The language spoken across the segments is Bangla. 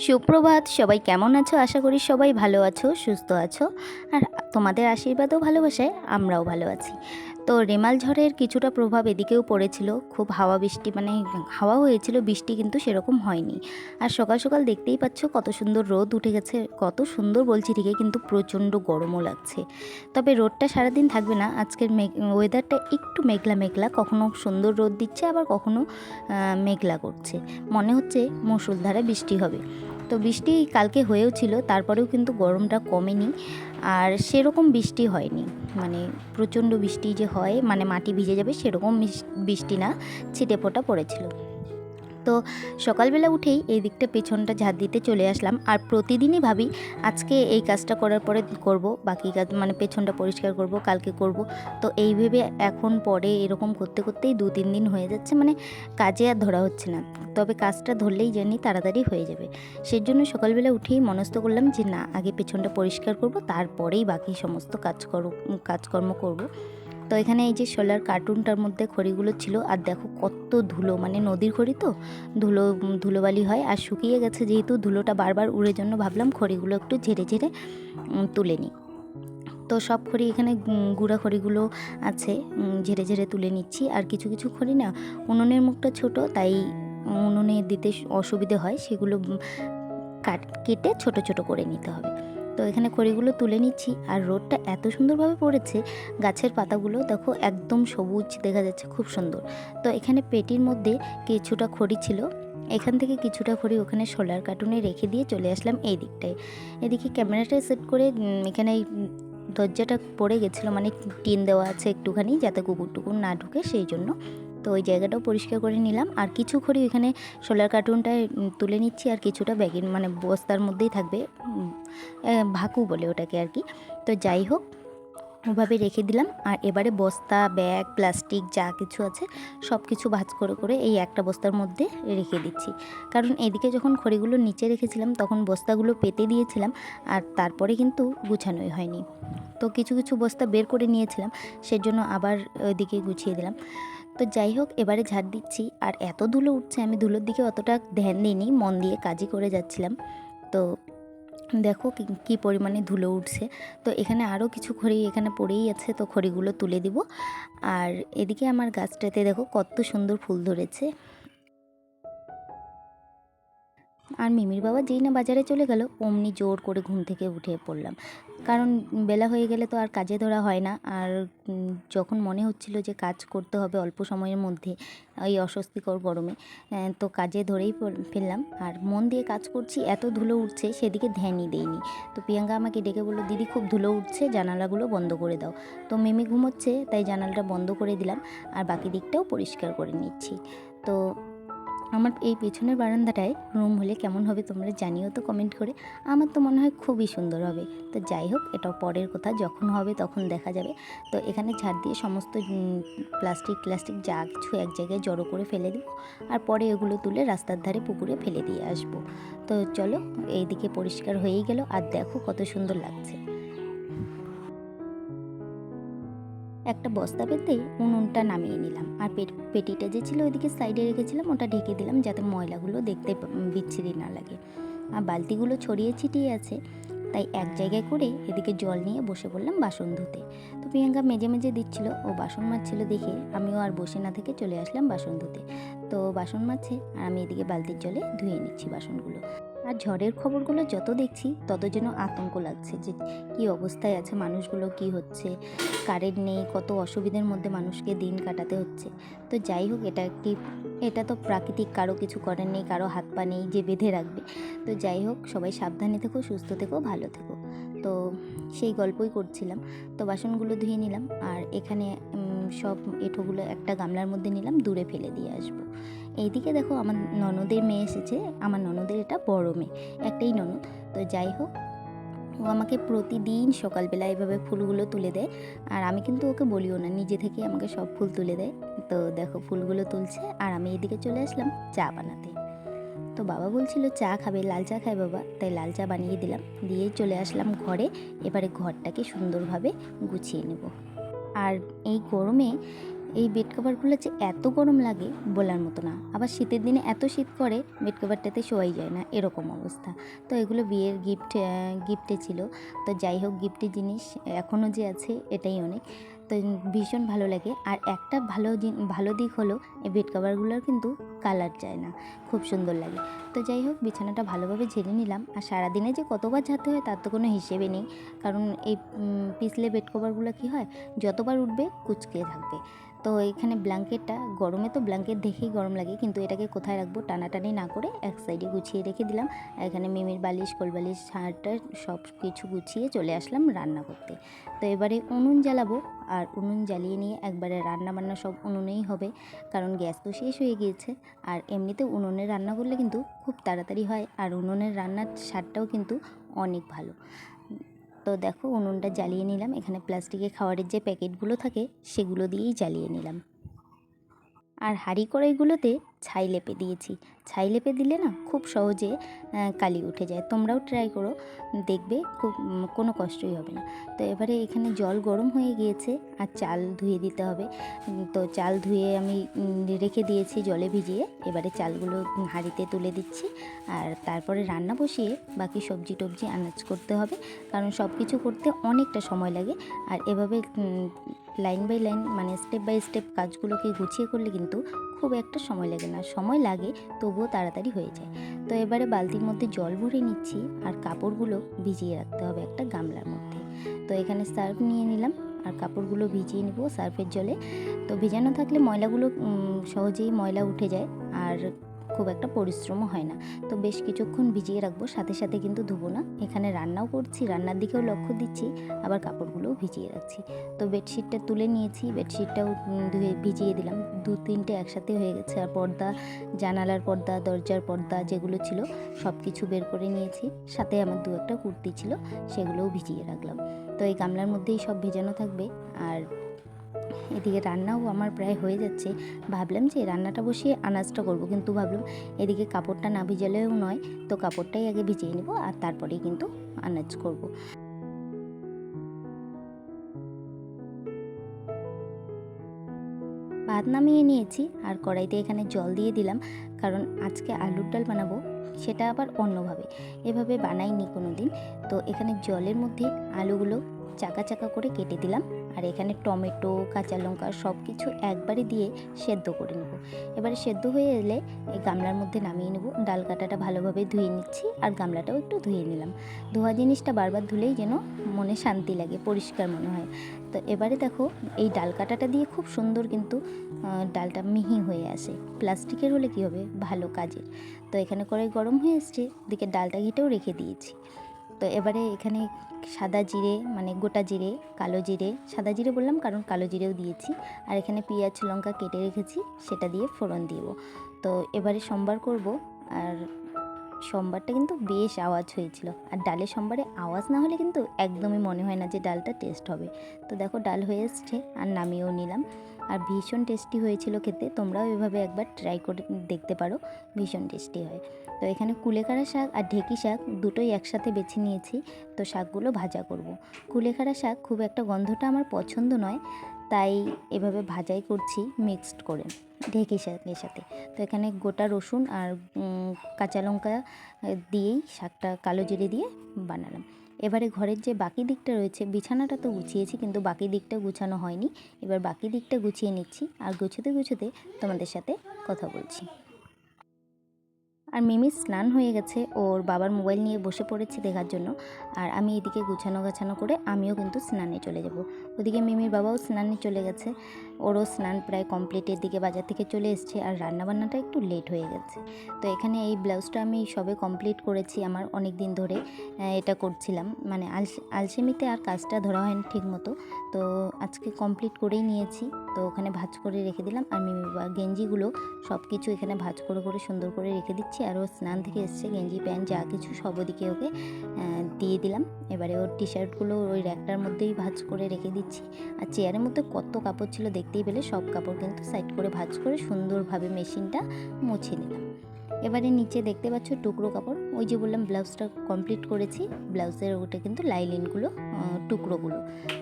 সুপ্রভাত, সবাই কেমন আছো? আশা করি সবাই ভালো আছো, সুস্থ আছো। আর তোমাদের আশীর্বাদ ও ভালোবাসায় আমরাও ভালো আছি। তো রেমাল ঝড়ের কিছুটা প্রভাব এদিকেও পড়েছিল। খুব হাওয়া বৃষ্টি, মানে হাওয়া হয়েছিল, বৃষ্টি কিন্তু সেরকম হয়নি। আর সকাল সকাল দেখতেই পাচ্ছ কত সুন্দর রোদ উঠে গেছে। কত সুন্দর বলছি ঠিকই, কিন্তু প্রচণ্ড গরমও লাগছে। তবে রোদটা সারাদিন থাকবে না। আজকের ওয়েদারটা একটু মেঘলা মেঘলা, কখনো সুন্দর রোদ দিচ্ছে, আবার কখনো মেঘলা করছে। মনে হচ্ছে মুষলধারে বৃষ্টি হবে। তো বৃষ্টি কালকে হয়েও ছিল, তারপরেও কিন্তু গরমটা কমেনি। আর সেরকম বৃষ্টি হয়নি, মানে প্রচণ্ড বৃষ্টি যে হয়, মানে মাটি ভিজে যাবে সেরকম বৃষ্টি না, ছিটেফোঁটা পড়েছিল। তো সকালবেলা উঠেই এই দিকটা পেছনটা ঝাড় দিতে চলে আসলাম। আর প্রতিদিনই ভাবি আজকে এই কাজটা করার পরে করব, বাকি কাজ মানে পেছনটা পরিষ্কার করব, কালকে করব। তো এই ভেবে এখন পরে এরকম করতে করতেই 2-3 দিন হয়ে যাচ্ছে, মানে কাজে আর ধরা হচ্ছে না। তবে কাজটা ধরলেই জানি তাড়াতাড়ি হয়ে যাবে। সেজন্য সকালবেলা উঠেই মনস্থ করলাম যে না, আগে পেছনটা পরিষ্কার করব, তারপরেই বাকি সমস্ত কাজকর্ম করব। তো এখানে এই যে সোলার কার্টুনটার মধ্যে খড়িগুলো ছিল, আর দেখো কত ধুলো, মানে নদীর খড়ি তো ধুলোবালি হয়। আর শুকিয়ে গেছে যেহেতু, ধুলোটা বারবার উড়ে জন্য ভাবলাম খড়িগুলো একটু ঝেড়ে ঝেড়ে তুলে নিই। তো সব খড়ি এখানে গুঁড়া খড়িগুলো আছে, ঝেড়ে ঝেড়ে তুলে নিচ্ছি। আর কিছু কিছু খড়ি না, উনুনের মুখটা ছোট, তাই উনুনে দিতে অসুবিধে হয়, সেগুলো কেটে ছোট ছোট করে নিতে হবে। তো এখানে খড়িগুলো তুলে নিচ্ছি। আর রোদটা এত সুন্দরভাবে পড়েছে, গাছের পাতাগুলো দেখো একদম সবুজ দেখা যাচ্ছে, খুব সুন্দর। তো এখানে পেটির মধ্যে কিছুটা খড়ি ছিল, এখান থেকে কিছুটা খড়ি ওখানে সোলার কার্টুনে রেখে দিয়ে চলে আসলাম এই দিকটায়। এদিকে ক্যামেরাটা সেট করে এখানে দরজাটা পড়ে গেছিলো, মানে টিন দেওয়া আছে একটুখানি, যাতে কুকুর টুকুর না ঢুকে, সেই জন্য। তো ওই জায়গাটাও পরিষ্কার করে নিলাম। আর কিছু খড়ি এখানে সোলার কার্টুনটায় তুলে নিচ্ছি, আর কিছুটা ব্যাগের মানে বস্তার মধ্যেই থাকবে, ভাকু বলে ওটাকে আর কি। তো যাই হোক, ওভাবে রেখে দিলাম। আর এবারে বস্তা, ব্যাগ, প্লাস্টিক যা কিছু আছে সব কিছু ভাঁজ করে করে এই একটা বস্তার মধ্যে রেখে দিচ্ছি। কারণ এদিকে যখন খড়িগুলো নিচে রেখেছিলাম তখন বস্তাগুলো পেতে দিয়েছিলাম, আর তারপরে কিন্তু গুছানোই হয়নি। তো কিছু কিছু বস্তা বের করে নিয়েছিলাম, সেজন্য আবার ওইদিকে গুছিয়ে দিলাম। তো যাই হোক, এবারে ঝাড় দিচ্ছি। আর এত ধুলো উঠছে, আমি ধুলোর দিকে অতটা ধ্যান দিইনি, মন দিয়ে কাজই করে যাচ্ছিলাম। তো দেখো কি পরিমাণে ধুলো উঠছে। তো এখানে আরও কিছু খড়ি এখানে পড়েই আছে, তো খড়িগুলো তুলে দিব। আর এদিকে আমার গাছটাতে দেখো কত সুন্দর ফুল ধরেছে। আর মিমির বাবা যেই না বাজারে চলে গেল, অমনি জোর করে ঘুম থেকে উঠে পড়লাম। কারণ বেলা হয়ে গেলে তো আর কাজে ধরা হয় না। আর যখন মনে হচ্ছিল যে কাজ করতে হবে অল্প সময়ের মধ্যে, এই অস্বস্তিকর গরমে, তো কাজে ধরেই ফেললাম। আর মন দিয়ে কাজ করছি, এত ধুলো উঠছে সেদিকে ধ্যানই দেইনি। তো প্রিয়াঙ্কা আমাকে ডেকে বললো, দিদি খুব ধুলো উঠছে, জানালাগুলো বন্ধ করে দাও। তো মিমি ঘুমোচ্ছে, তাই জানালাটা বন্ধ করে দিলাম। আর বাকি দিকটাও পরিষ্কার করে নিচ্ছি। তো আমার এই পেছনের বারান্দাটায় রুম হলে কেমন হবে তোমরা জানিও তো কমেন্ট করে। আমার তো মনে হয় খুবই সুন্দর হবে। তো যাই হোক, এটাও পরের কথা, যখন হবে তখন দেখা যাবে। তো এখানে ঝাড় দিয়ে সমস্ত প্লাস্টিক যা কিছু এক জায়গায় জড়ো করে ফেলে দেবো। আর পরে এগুলো তুলে রাস্তার ধারে পুকুরে ফেলে দিয়ে আসবো। তো চলো, এইদিকে পরিষ্কার হয়েই গেল। আর দেখো কত সুন্দর লাগছে। একটা বস্তা পেতে উনুনটা নামিয়ে নিলাম। আর পেটিটা যে ছিল ওইদিকে সাইডে রেখেছিলাম, ওটা ঢেকে দিলাম যাতে ময়লাগুলো দেখতে বিচ্ছিরি না লাগে। আর বালতিগুলো ছড়িয়ে ছিটিয়ে আছে, তাই এক জায়গায় করে এদিকে জল নিয়ে বসে পড়লাম বাসন ধুতে। তো প্রিয়াঙ্কা মেজে মেজে দিচ্ছিল, ও বাসন মাজছিল দেখে আমিও আর বসে না থেকে চলে আসলাম বাসন ধুতে। তো বাসন মাজছে, আর আমি এদিকে বালতির জলে ধুয়ে নিচ্ছি বাসনগুলো। আর ঝড়ের খবরগুলো যত দেখছি তত যেন আতঙ্ক লাগছে, যে কী অবস্থায় আছে মানুষগুলো, কি হচ্ছে, কারেন্ট নেই, কত অসুবিধার মধ্যে মানুষকে দিন কাটাতে হচ্ছে। তো যাই হোক, এটা তো প্রাকৃতিক, কারো কিছু করার নেই, কারো হাত পা নেই যে বেঁধে রাখবে। তো যাই হোক, সবাই সাবধানে থেকো, সুস্থ থেকো, ভালো থেকো। তো সেই গল্পই করছিলাম। তো বাসনগুলো ধুয়ে নিলাম। আর এখানে সব এঁঠোগুলো একটা গামলার মধ্যে নিলাম, দূরে ফেলে দিয়ে আসবো। এইদিকে দেখো আমার ননদের মেয়ে এসেছে। আমার ননদের এটা বড় মেয়ে, একটাই ননদ। তো যাই হোক, ও আমাকে প্রতিদিন সকালবেলা এভাবে ফুলগুলো তুলে দেয়। আর আমি কিন্তু ওকে বলিও না, নিজে থেকে আমাকে সব ফুল তুলে দেয়। তো দেখো ফুলগুলো তুলছে, আর আমি এদিকে চলে আসলাম চা বানাতে। তো বাবা বলছিল চা খাবে, লাল চা খায় বাবা, তাই লাল চা বানিয়ে দিলাম, দিয়ে চলে আসলাম ঘরে। এবারে ঘরটাকে সুন্দরভাবে গুছিয়ে নেব। আর এই গরমে এই বেড কভারগুলো যে এত গরম লাগে বলার মতো না, আবার শীতের দিনে এত শীত করে বেড কভারটাতে শোয়াই যায় না, এরকম অবস্থা। তো এগুলো বিয়ের গিফটে ছিল। তো যাই হোক, গিফটের জিনিস এখনও যে আছে এটাই অনেক। তো ভীষণ ভালো লাগে। আর একটা ভালো দিক হলো এই বেড কভারগুলোর কিন্তু কালার যায় না, খুব সুন্দর লাগে। তো যাই হোক, বিছানাটা ভালোভাবে ঝেড়ে নিলাম। আর সারাদিনে যে কতবার ঝাড়তে হয় তার তো কোনো হিসেবে নেই, কারণ এই পিছলে বেড কভারগুলো কী হয়, যতবার উঠবে কুচকে থাকবে। তো এখানে ব্ল্যাঙ্কেটটা, গরমে তো ব্ল্যাঙ্কেট দেখেই গরম লাগে, কিন্তু এটাকে কোথায় রাখবো টানাটানি না করে এক সাইডে গুছিয়ে রেখে দিলাম। আর এখানে মিমির বালিশ, কোলবালিশ, ঝাড়টা সব কিছু গুছিয়ে চলে আসলাম রান্না করতে। তো এবারে উনুন জ্বালাবো, আর উনুন জ্বালিয়ে নিয়ে একবারে রান্না বান্না সব উনুনেই হবে, কারণ গ্যাস তো শেষ হয়ে গিয়েছে। আর এমনিতে উনুনে রান্না করলে কিন্তু খুব তাড়াতাড়ি হয়, আর উনুনের রান্নার স্বাদটাও কিন্তু অনেক ভালো। তো দেখো, উনুনটা জ্বালিয়ে নিলাম। এখানে প্লাস্টিকের খাবারের যে প্যাকেটগুলো থাকে সেগুলো দিয়েই জ্বালিয়ে নিলাম। আর হাঁড়ি কড়াইগুলোতে ছাই লেপে দিয়েছি। ছাই লেপে দিলে না খুব সহজে কালি উঠে যায়। তোমরাও ট্রাই করো, দেখবে খুব কোনো কষ্টই হবে না। তো এবারে এখানে জল গরম হয়ে গিয়েছে, আর চাল ধুয়ে দিতে হবে। তো চাল ধুয়ে আমি রেখে দিয়েছি জলে ভিজিয়ে। এবারে চালগুলো হাঁড়িতে তুলে দিচ্ছি, আর তারপরে রান্না বসিয়ে বাকি সবজি টবজি আনাজ করতে হবে, কারণ সব কিছু করতে অনেকটা সময় লাগে। আর এভাবে লাইন বাই লাইন, মানে স্টেপ বাই স্টেপ কাজগুলোকে গুছিয়ে করলে কিন্তু খুব একটা সময় লাগে না। সময় লাগে, তবুও তাড়াতাড়ি হয়ে যায়। তো এবারে বালতির মধ্যে জল ভরে নিচ্ছি, আর কাপড়গুলো ভিজিয়ে রাখতে হবে একটা গামলার মধ্যে। তো এখানে সার্ফ নিয়ে নিলাম, আর কাপড়গুলো ভিজিয়ে নেব সার্ফের জলে। তো ভিজানো থাকলে ময়লাগুলো সহজেই ময়লা উঠে যায়, আর খুব একটা পরিশ্রমও হয় না। তো বেশ কিছুক্ষণ ভিজিয়ে রাখবো, সাথে সাথে কিন্তু ধুবো না। এখানে রান্নাও করছি, রান্নার দিকেও লক্ষ্য দিচ্ছি, আবার কাপড়গুলোও ভিজিয়ে রাখছি। তো বেডশিটটা তুলে নিয়েছি, বেডশিটটাও ধুয়ে ভিজিয়ে দিলাম। 2-3টে একসাথে হয়ে গেছে। আর পর্দা, জানালার পর্দা, দরজার পর্দা যেগুলো ছিল সব কিছু বের করে নিয়েছি। সাথে আমার 2-একটা কুর্তি ছিল, সেগুলোও ভিজিয়ে রাখলাম। তো এই গামলার মধ্যেই সব ভেজানো থাকবে। আর এদিকে রান্নাও আমার প্রায় হয়ে যাচ্ছে। ভাবলাম যে রান্নাটা বসিয়ে আনাজটা করব, কিন্তু ভাবলাম এদিকে কাপড়টা না ভিজালেও নয়, তো কাপড়টাই আগে ভিজিয়ে নেব, আর তারপরেই কিন্তু আনাজ করব। ভাত নামিয়ে নিয়েছি, আর কড়াইতে এখানে জল দিয়ে দিলাম, কারণ আজকে আলুর ডাল বানাবো, সেটা আবার অন্যভাবে, এভাবে বানাইনি কোনো দিন। তো এখানে জলের মধ্যে আলুগুলো চাকা চাকা করে কেটে দিলাম, আর এখানে টমেটো, কাঁচা লঙ্কা সব কিছু একবারে দিয়ে সেদ্ধ করে নেব। এবারে সেদ্ধ হয়ে এলে এই গামলার মধ্যে নামিয়ে নেব। ডাল কাটাটা ভালোভাবে ধুয়ে নিচ্ছি, আর গামলাটাও একটু ধুয়ে নিলাম। ধোয়া জিনিসটা বারবার ধুলেই যেন মনে শান্তি লাগে, পরিষ্কার মনে হয়। তো এবারে দেখো, এই ডাল কাটাটা দিয়ে খুব সুন্দর কিন্তু ডালটা মিহি হয়ে আসে। প্লাস্টিকের হলে কি হবে, ভালো কাজের। তো এখানে কড়াই গরম হয়ে এসছে, দিকে ডালটা ঘিটেও রেখে দিয়েছি। তো এবারে এখানে সাদা জিরে, মানে গোটা জিরে, কালো জিরে, সাদা জিরে বললাম কারণ কালো জিরেও দিয়েছি। আর এখানে পেঁয়াজ লঙ্কা কেটে রেখেছি, সেটা দিয়ে ফোড়ন দিব। তো এবারে সম্বার করব, আর সম্বারটা কিন্তু বেশ আওয়াজ হয়েছিল। আর ডালের সম্বারে আওয়াজ না হলে কিন্তু একদমই মনে হয় না যে ডালটা টেস্ট হবে। তো দেখো, ডাল হয়ে এসছে, আর নামিয়েও নিলাম। আর ভীষণ টেস্টি হয়েছিল খেতে। তোমরাও এভাবে একবার ট্রাই করে দেখতে পারো, ভীষণ টেস্টি হয়। তো এখানে কুলেখাড়া শাক আর ঢেঁকি শাক দুটোই একসাথে বেছে নিয়েছি। তো শাকগুলো ভাজা করব। কুলেখাড়া শাক খুব একটা গন্ধটা আমার পছন্দ নয়, তাই এভাবে ভাজাই করছি মিক্সড করে ঢেঁকি শাকের সাথে। তো এখানে গোটা রসুন আর কাঁচা লঙ্কা দিয়েই শাকটা কালো জিরে দিয়ে বানালাম। এবারে ঘরের যে বাকি দিকটা রয়েছে, বিছানাটা তো গুছিয়েছি, কিন্তু বাকি দিকটা গুছানো হয়নি। এবার বাকি দিকটা গুছিয়ে নিচ্ছি, আর গুছোতে গুছোতে তোমাদের সাথে কথা বলছি। আর মিমির স্নান হয়ে গেছে, ওর বাবার মোবাইল নিয়ে বসে পড়েছি দেখার জন্য। আর আমি এদিকে গুছানো গাছানো করে আমিও কিন্তু স্নানে চলে যাব। ওদিকে মিমির বাবাও স্নানে চলে গেছে, ওরও স্নান প্রায় কমপ্লিটের দিকে, বাজার থেকে চলে এসছে। আর রান্নাবান্নাটা একটু লেট হয়ে গেছে। তো এখানে এই ব্লাউজটা আমি সবে কমপ্লিট করেছি, আমার অনেক দিন ধরে এটা করছিলাম, মানে আলসেমিতে আর কাজটা ধরা হয়নি ঠিক মতো। তো আজকে কমপ্লিট করেই নিয়েছি। তো ওখানে ভাঁজ করে রেখে দিলাম, আর মিমির বাবা গেঞ্জিগুলো সব কিছু এখানে ভাঁজ করে করে সুন্দর করে রেখে দিচ্ছি। আর ও স্নান থেকে এসছে, গেঞ্জি প্যান্ট যা কিছু সব ওদিকে ওকে দিয়ে দিলাম। এবারে ওর টি শার্টগুলো ওই র্যাকটার মধ্যেই ভাঁজ করে রেখে দিচ্ছি। আর চেয়ারের মধ্যে কত কাপড় ছিল দেখতেই পেলে, সব কাপড় কিন্তু সাইড করে ভাঁজ করে সুন্দরভাবে মেশিনটা মুছে নিলাম। এবারে নিচে দেখতে পাচ্ছ টুকরো কাপড়, ওই যে বললাম ব্লাউজটা কমপ্লিট করেছি, ব্লাউজের ওটা কিন্তু লাইলিনগুলো টুকরোগুলো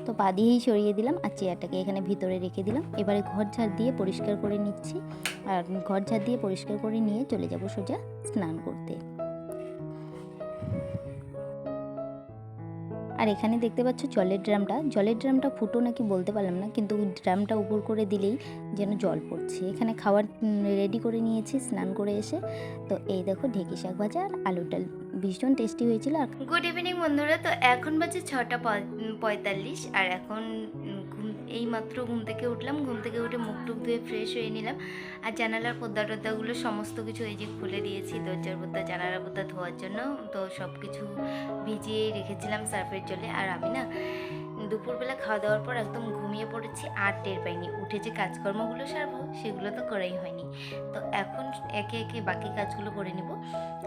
তো পা দিয়েই সরিয়ে দিলাম আর চেয়ারটাকে এখানে ভিতরে রেখে দিলাম। এবারে ঘর ঝাড় দিয়ে পরিষ্কার করে নিচ্ছি, আর ঘর ঝাড় দিয়ে পরিষ্কার করে নিয়ে চলে যাব সোজা স্নান করতে। আর এখানে দেখতে পাচ্ছ জলের ড্রামটা ফুটো নাকি বলতে পারলাম না, কিন্তু ড্রামটা উপর করে দিলেই যেন জল পড়ছে। এখানে খাবার রেডি করে নিয়েছি স্নান করে এসে। তো এই দেখো ঢেঁকি শাক ভাজা আর আলুর ডাল, ভীষণ টেস্টি হয়েছিল। আর গুড ইভিনিং বন্ধুরা, তো এখন বাজে 6:45 আর এখন এইমাত্র ঘুম থেকে উঠলাম। ঘুম থেকে উঠে মুখ টুক ধুয়ে ফ্রেশ হয়ে নিলাম, আর জানালার পর্দা টর্দাগুলো সমস্ত কিছু এই যে খুলে দিয়েছি দরজার পর্দা জানালার পর্দা ধোয়ার জন্য। তো সব কিছু ভিজিয়ে রেখেছিলাম সার্ফের জলে। আর আমি না দুপুরবেলা খাওয়া দাওয়ার পর একদম ঘুমিয়ে পড়েছি, আর টের পাইনি। উঠে যে কাজকর্মগুলো সারবো সেগুলো তো করাই হয়নি। তো এখন একে একে বাকি কাজগুলো করে নিব।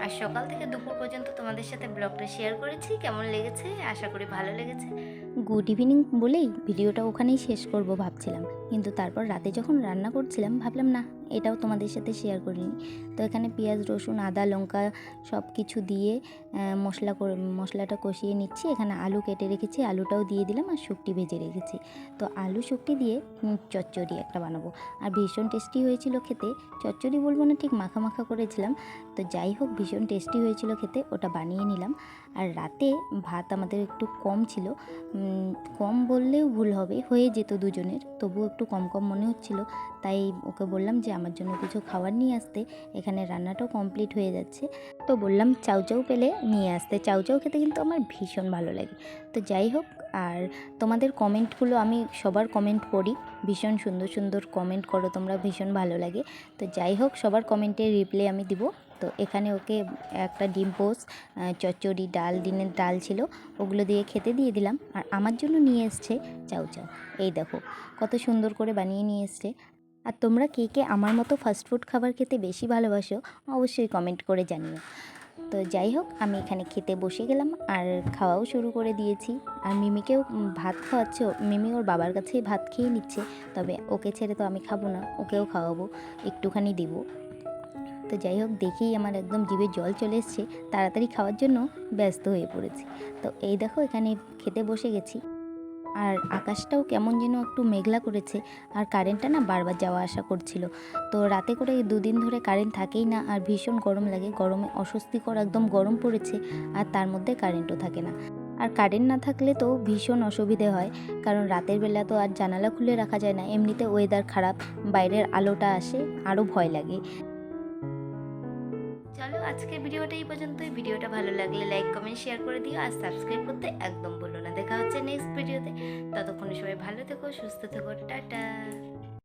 আর সকাল থেকে দুপুর পর্যন্ত তোমাদের সাথে ব্লগটা শেয়ার করেছি, কেমন লেগেছে আশা করি ভালো লেগেছে। গুড ইভিনিং বলেই ভিডিওটা ওখানেই শেষ করব ভাবছিলাম, কিন্তু তারপর রাতে যখন রান্না করছিলাম ভাবলাম না এটাও তোমাদের সাথে শেয়ার করিনি। তো এখানে পেঁয়াজ রসুন আদা লঙ্কা সব কিছু দিয়ে মশলাটা কষিয়ে নিচ্ছি। এখানে আলু কেটে রেখেছি, আলুটাও দিয়ে দিলাম আর শুকটি ভেজে রেখেছি। তো আলু শুকটি দিয়ে চচ্চড়ি একটা বানাবো, আর ভীষণ টেস্টি হয়েছিল খেতে। চচ্চড়ি বলবো না, ঠিক মাখা মাখা করেছিলাম। তো যাই হোক ভীষণ টেস্টি হয়েছিল খেতে, ওটা বানিয়ে নিলাম। আর রাতে ভাত আমাদের একটু কম ছিল, কম বললেও ভুল হবে, হয়ে যেত দুজনের, তবুও একটু কম কম মনে হচ্ছিল। তাই ওকে বললাম যে আমার জন্য কিছু খাবার নিয়ে আসতে, এখানে রান্নাটাও কমপ্লিট হয়ে যাচ্ছে। তো বললাম চাউ চাউ পেলে নিয়ে আসতে, চাউ চাউ খেতে কিন্তু আমার ভীষণ ভালো লাগে। তো যাই হোক, আর তোমাদের কমেন্টগুলো আমি সবার কমেন্ট পড়ি, ভীষণ সুন্দর সুন্দর কমেন্ট করো তোমরা, ভীষণ ভালো লাগে। তো যাই হোক সবার কমেন্টের রিপ্লাই আমি দিব। তো এখানে ওকে একটা ডিম পোস্ট, চচ্চড়ি, ডাল, দিনের ডাল ছিল, ওগুলো দিয়ে খেতে দিয়ে দিলাম। আর আমার জন্য নিয়ে এসছে চাউ চাউ, এই দেখো কত সুন্দর করে বানিয়ে নিয়ে এসছে। আর তোমরা কে কে আমার মতো ফাস্টফুড খাবার খেতে বেশি ভালোবাসো অবশ্যই কমেন্ট করে জানিও। তো যাই হোক আমি এখানে খেতে বসে গেলাম আর খাওয়াও শুরু করে দিয়েছি। আর মিমিকেও ভাত খাওয়াচ্ছে, মিমি ওর বাবার কাছেই ভাত খেয়ে নিচ্ছে। তবে ওকে ছেড়ে তো আমি খাবো না, ওকেও খাওয়াবো, একটুখানি দেবো। তো যাই হোক দেখেই আমার একদম জিভে জল চলে এসছে, তাড়াতাড়ি খাওয়ার জন্য ব্যস্ত হয়ে পড়েছি। তো এই দেখো এখানে খেতে বসে গেছি। আর আকাশটাও কেমন যেন একটু মেঘলা করেছে, আর কারেন্টটা না বারবার যাওয়া আসা করছিল। তো রাতে করে 2 দিন ধরে কারেন্ট থাকেই না, আর ভীষণ গরম লাগে, গরমে অস্বস্তিকর একদম গরম পড়েছে, আর তার মধ্যে কারেন্টও থাকে না। আর কারেন্ট না থাকলে তো ভীষণ অসুবিধে হয়, কারণ রাতের বেলা তো আর জানালা খুলে রাখা যায় না, এমনিতে ওয়েদার খারাপ, বাইরের আলোটা আসে, আরও ভয় লাগে। চলো আজকের ভিডিওটা এই পর্যন্তই। ভিডিওটা ভালো লাগলে লাইক কমেন্ট শেয়ার করে দিও, আর সাবস্ক্রাইব করতে একদম ভুলো না। দেখা হচ্ছে নেক্সট ভিডিওতে, ততক্ষণ সবাই ভালো থেকো সুস্থ থেকো, টাটা।